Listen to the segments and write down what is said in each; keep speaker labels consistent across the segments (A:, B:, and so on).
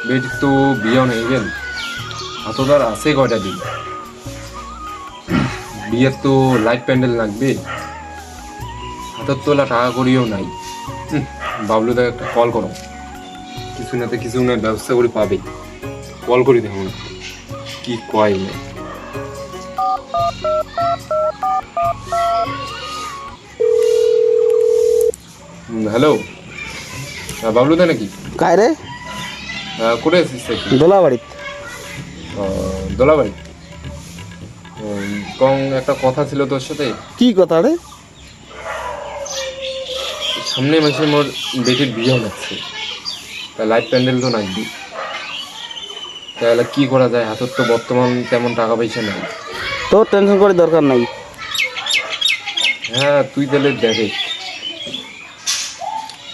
A: বেটির তো বিয়েও নেই গেল, হাতদার আছে কয়টা দিন। বিয়ের তো লাইট প্যান্ডেল লাগবে, হাতের তোলা টাকা করিও নাই। বাবলু দাকে একটা কল করো, কিছু নাতে কিছু না ব্যবস্থা করে পাবে। কল করি দেখো না কি কয় না। হ্যালো, বাবলু দা নাকি?
B: কায় রে?
A: কোথায় আছিস?
B: দোলাবাড়ি।
A: দোলাবাড়ি। কং একটা কথা ছিল তোর সাথে।
B: কি কথা রে?
A: সামনে মাসে মোর বেটির বিয়ে হচ্ছে, তা লাইট প্যান্ডেল তো নাকবি। তাহলে কি করা যায়? হাতের তো বর্তমান তেমন টাকা পয়সা নাই।
B: তোর টেনশন করে দরকার নাই।
A: হ্যাঁ তুই তাহলে দেখে,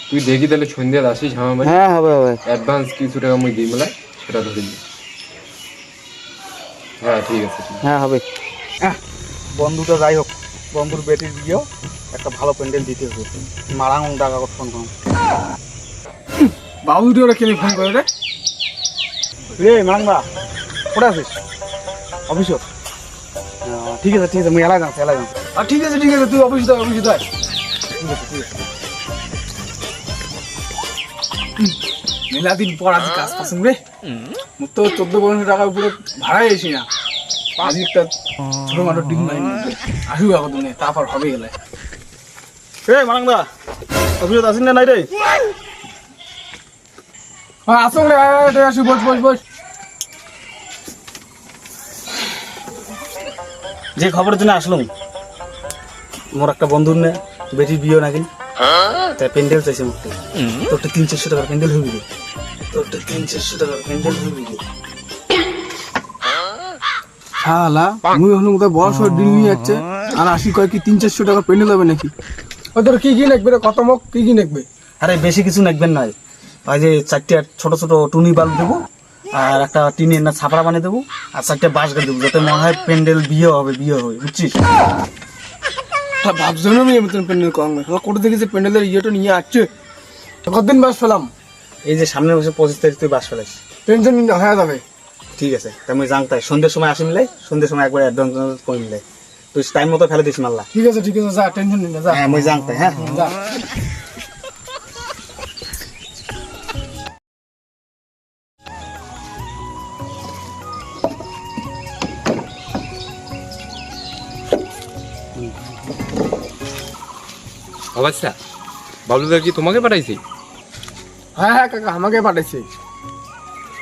A: তুই দেখি তাহলে সন্ধ্যা আসিস আমার বাড়ি।
B: হ্যাঁ হবে হবে।
A: অ্যাডভান্স কিছু টাকা মুই দিই মেলায়, সেটা ধরে দিই। হ্যাঁ ঠিক আছে।
B: হ্যাঁ হবে।
C: বন্ধুটা যাই হোক, বন্ধুর বেটির বিয়েও একটা ভালো প্যান্ডেল দিতে হবে। মারাং টাকা ফোন করুন।
D: বাবু ওরা কেন ফোন করে রে?
C: রে মারাংদা, কোথায় আছিস? অফিসত? ঠিক আছে ঠিক আছে, মুই এলাই যাচ্ছি।
D: আর ঠিক আছে তুই অফিস দেয়
C: ঠিক আছে ঠিক আছে।
D: মেলা দিন পর আজ কাজ পাচ্ছেন রে। মুখ তো 14-15 টাকার উপরে ভাড়াই এসি না। আজ একটা ছোট মাটো ডিম নাই আসুক আগত নে, তারপর হবে গেলে।
C: রে মারাংদা, অফিসত আসিস না নাই রে?
D: হ্যাঁ আসুন রে, আসি বস।
C: যে খবরের জন্য আসলাম, মোর একটা বন্ধুর নে বেটির বিয়ে নাকি, তাই প্যান্ডেল চাইছে মুখতে। তোরটা 300-400 টাকার প্যান্ডেল হইবি রে? তোরটা 300-400 টাকার প্যান্ডেল হইবি রে?
D: শালা মুই হলো মতো বড় ডিল নিয়ে যাচ্ছে, আর আসি কয় কি 300-400 টাকা পেন্ডেল হবে নাকি? ওদের কি নেকবে রে? কত মুখ কি নেকবে?
C: আরে বেশি কিছু নেকবেন নাই, ওই যে 4টে ছোট ছোট টুনি বাল্ব দেবো, আর একটা টিনের না ছাপড়া বানিয়ে দেবো, আর 4টে বাঁশ গাছ দেবো, যাতে মনে হয় প্যান্ডেল বিয়ে হবে বুঝছিস?
D: ভাবছো না আমি এমন প্যান্ডেল কম কোটা থেকে যে প্যান্ডেলের ইয়েটা নিয়ে আসছে, কতদিন বাস ফেলাম।
C: এই যে সামনে বসে 25 তারিখ তুই বাস ফেলাইস,
D: টেনশন হয়ে যাবে।
C: ঠিক আছে? তাই আমি জানতাই সন্ধ্যের সময় আসি মিলাই, সন্ধ্যের সময় একবার অ্যাডভান্স করে মিলাই, তুই টাইম মতো ফেলে দিস মাল্লা।
D: ঠিক আছে যা, টেনশন নিন না, যা।
C: হ্যাঁ আমি জানতাই। হ্যাঁ
D: যা।
A: অবশ্যা বাবলু দা কি তোমাকে পাঠাইছি?
D: হ্যাঁ কাকা আমাকে পাঠাইছে।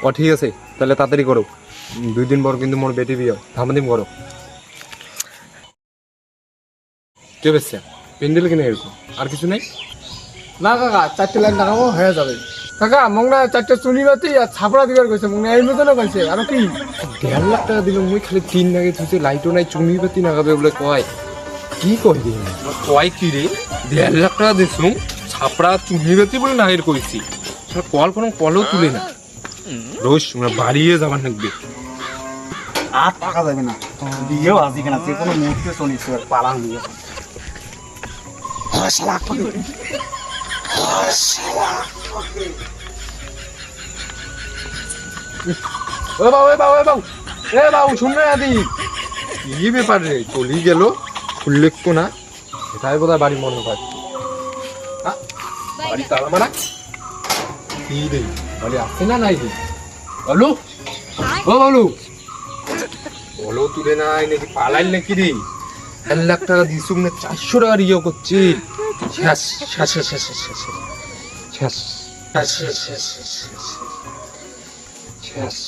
A: ও ঠিক আছে, তাহলে তাড়াতাড়ি করো, 2 দিন পর কিন্তু মোর বেটি বিয়ে, ধামাধিম করো। কে বেশা প্যান্ডেল কিনে এরকম আর কিছু নাই?
D: না কাকা 4টে লাইন লাগাবো হয়ে যাবে। কাকা মংনা 4টে চুনিবাতি আর ছাপড়া দিবার কইছে, মংনা এই মতনও কইছে। আর কি
A: 1.5 লাখ টাকা দিল, মুই খালি 3 লাগে তুই লাইটও নাই, চুনি বাতি নাগাবে বলে কয়। কি কই দিন কয় কি রে? 1.5 লাখ টাকা দিছুম, ছাপড়া চুনি বাতি বলে নাগের কইছি। কল কোনো কলও তুলে না। রোজ আমরা বাড়িয়ে যাবার লাগবে।
C: আর টাকা যাবে না, বিয়েও আজকে কেনা, যে কোনো মুহূর্তে চলিস পালান বিয়ে।
D: বাবু শুনবে আদি
A: কি ব্যাপার রে? চলি গেল উল্লেখ তো না, সেটাই বোধহয় বাড়ি মনে হয়। বাড়ি তালা মারা কি রে? বাড়ি আসছে না নাই রে? বাবলু, ও বাবলু, বলো তুলে নাই নাকি পালাই নাকি রে? 1.5 লাখ টাকা দিছুম না 400 টাকার ইয়ে করছি। শেষ শেষ শেষ শেষ শেষ শেষ শেষ শেষ শেষ শেষ শেষ শেষ।